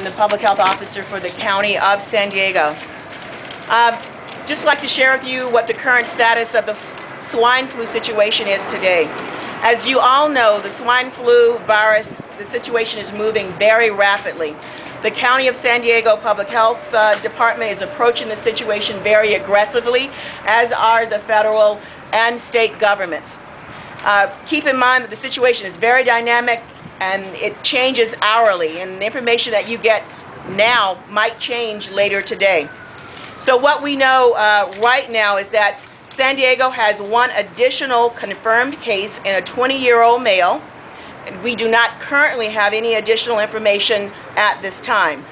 I'm the Public Health Officer for the County of San Diego. Just like to share with you what the current status of the swine flu situation is today. As you all know, the swine flu virus, the situation is moving very rapidly. The County of San Diego Public Health Department is approaching the situation very aggressively, as are the federal and state governments. Keep in mind that the situation is very dynamic and it changes hourly, and the information that you get now might change later today. So what we know right now is that San Diego has one additional confirmed case in a 20-year-old male. We do not currently have any additional information at this time.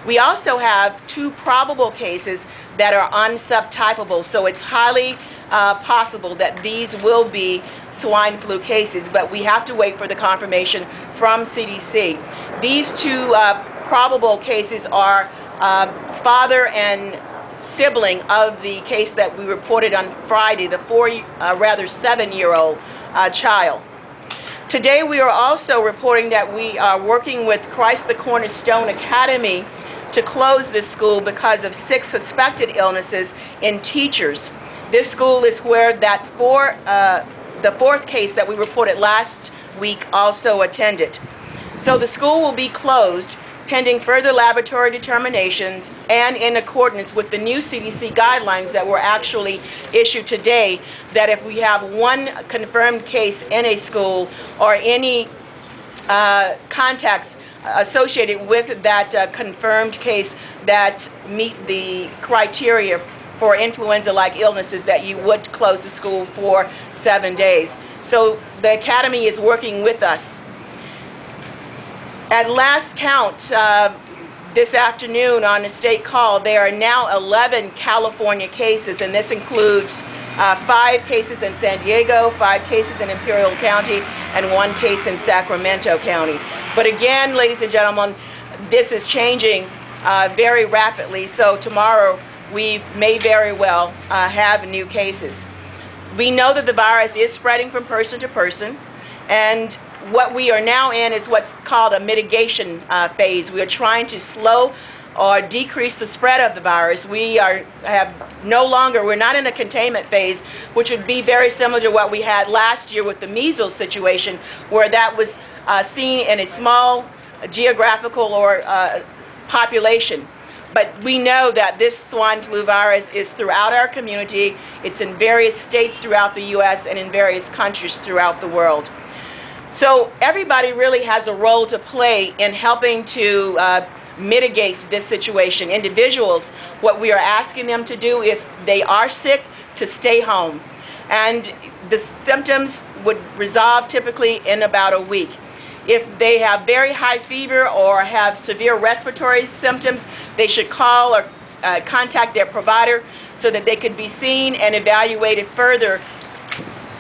We also have two probable cases that are unsubtypable, so it's highly possible that these will be swine flu cases, but we have to wait for the confirmation from CDC. These two probable cases are father and sibling of the case that we reported on Friday, the 7-year-old child. Today we are also reporting that we are working with Christ the Cornerstone Academy to close this school because of 6 suspected illnesses in teachers. This school is where that the 4th case that we reported last week also attended. So the school will be closed pending further laboratory determinations and in accordance with the new CDC guidelines that were actually issued today, that if we have one confirmed case in a school or any contacts associated with that confirmed case that meet the criteria for influenza-like illnesses, that you would close the school for 7 days. So the Academy is working with us. At last count, this afternoon on a state call, there are now 11 California cases, and this includes 5 cases in San Diego, 5 cases in Imperial County, and 1 case in Sacramento County. But again, ladies and gentlemen, this is changing very rapidly, so tomorrow we may very well have new cases. We know that the virus is spreading from person to person, and what we are now in is what's called a mitigation phase. We are trying to slow or decrease the spread of the virus. We're not in a containment phase, which would be very similar to what we had last year with the measles situation, where that was seen in a small geographical or population. But we know that this swine flu virus is throughout our community. It's in various states throughout the U.S. and in various countries throughout the world. So everybody really has a role to play in helping to mitigate this situation. Individuals, what we are asking them to do if they are sick, to stay home. And the symptoms would resolve typically in about a week. If they have very high fever or have severe respiratory symptoms, they should call or contact their provider so that they could be seen and evaluated further.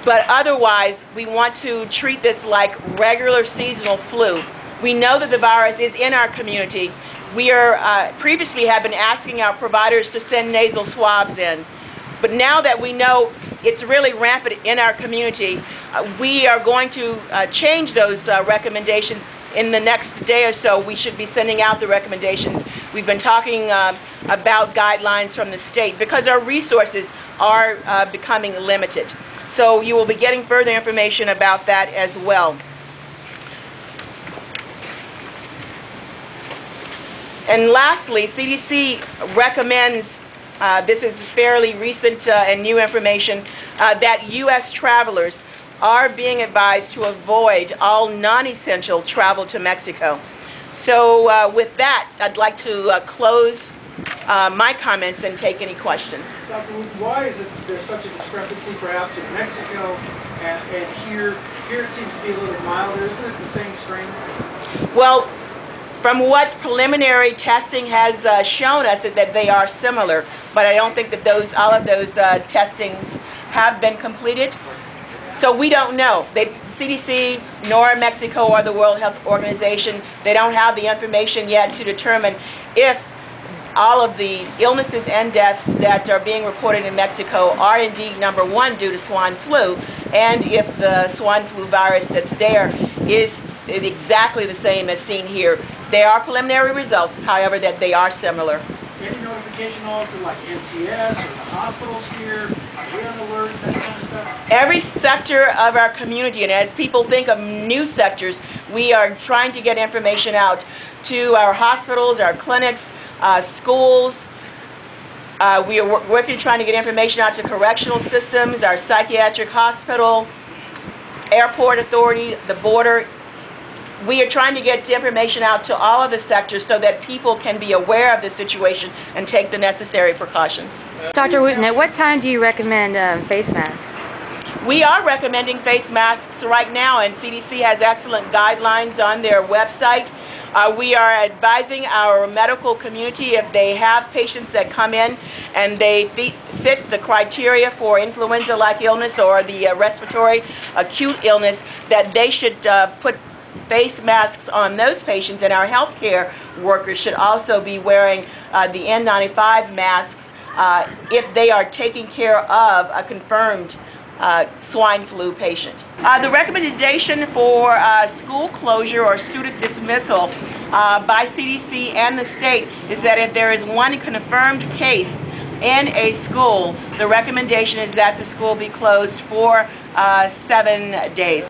But otherwise, we want to treat this like regular seasonal flu. We know that the virus is in our community. We are previously have been asking our providers to send nasal swabs in. But now that we know it's really rampant in our community, we are going to change those recommendations in the next day or so. We should be sending out the recommendations. We've been talking about guidelines from the state because our resources are becoming limited. So you will be getting further information about that as well. And lastly, CDC recommends, this is fairly recent and new information, that U.S. travelers are being advised to avoid all non-essential travel to Mexico. So with that, I'd like to close my comments and take any questions. Dr. Wooten, why is it there's such a discrepancy perhaps in Mexico and here? Here it seems to be a little milder. Isn't it the same strain? Well, from what preliminary testing has shown us, is that they are similar, but I don't think that all of those testings have been completed. So we don't know. CDC, nor Mexico, or the World Health Organization, they don't have the information yet to determine if all of the illnesses and deaths that are being reported in Mexico are indeed, number one, due to swine flu, and if the swine flu virus that's there is exactly the same as seen here. There are preliminary results, however, that they are similar. Any notification all to like MTS or the hospitals here? Are we on alert, that kind of stuff? Every sector of our community, and as people think of new sectors, we are trying to get information out to our hospitals, our clinics, schools. We are working trying to get information out to correctional systems, our psychiatric hospital, airport authority, the border. We are trying to get information out to all of the sectors so that people can be aware of the situation and take the necessary precautions. Dr. Wooten, at what time do you recommend face masks? We are recommending face masks right now, and CDC has excellent guidelines on their website. We are advising our medical community, if they have patients that come in and they fit the criteria for influenza-like illness or the respiratory acute illness, that they should put face masks on those patients, and our healthcare workers should also be wearing the N95 masks if they are taking care of a confirmed swine flu patient. The recommendation for school closure or student dismissal by CDC and the state is that if there is one confirmed case in a school, the recommendation is that the school be closed for 7 days.